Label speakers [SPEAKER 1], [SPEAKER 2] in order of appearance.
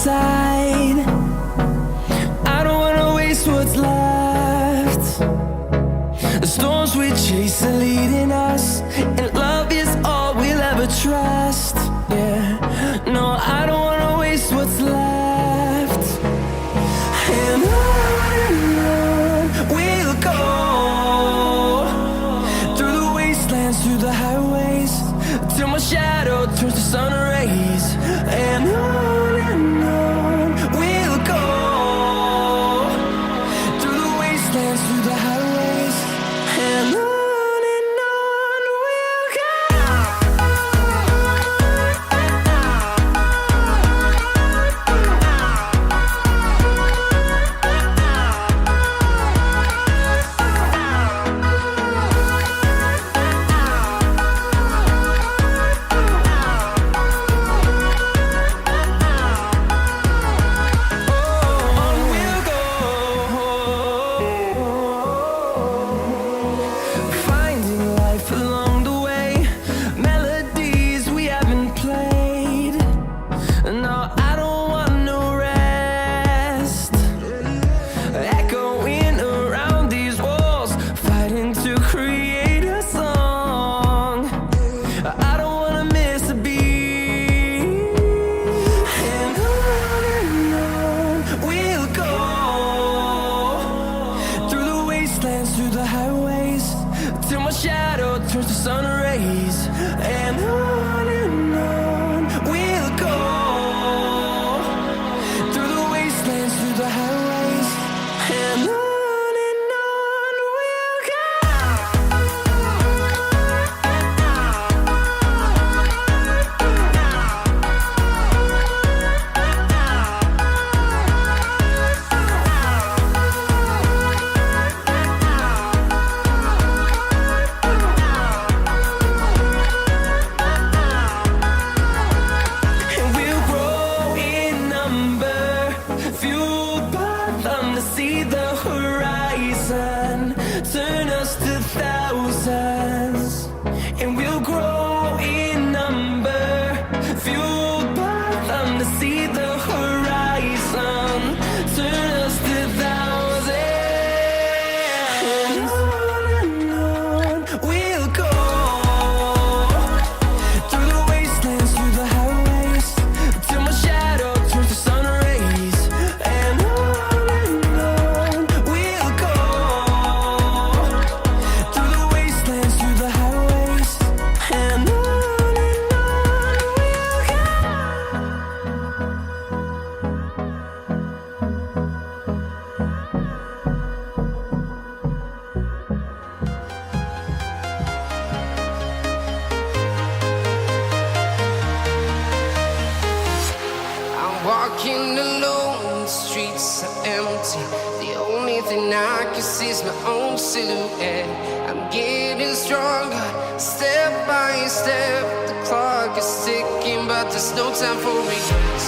[SPEAKER 1] inside. I don't wanna waste what's left. The storms we chase are leading us, and love is all we'll ever trust. Yeah, no, I don't wanna waste what's left. And on we'll go, through the wastelands, through the highways, till my shadow turns to sun rays. And on we'll go, through the wastelands, through the highways, and on we'll go. Through the highways, till my shadow turns to sun rays. And on we'll go, through the wastelands, through the highways, and on we'll go. See the horizon, turn us to thousands, and we'll grow in number, fueled by them. To see the horizon, turn us to thousands, and on we'll go, through the wastelands, through the highways, till my shadow turns to sun rays. And
[SPEAKER 2] walking alone, the streets are empty. The only thing I can see is my own silhouette. I'm getting stronger, step by step. The clock is ticking, but there's no time for regrets.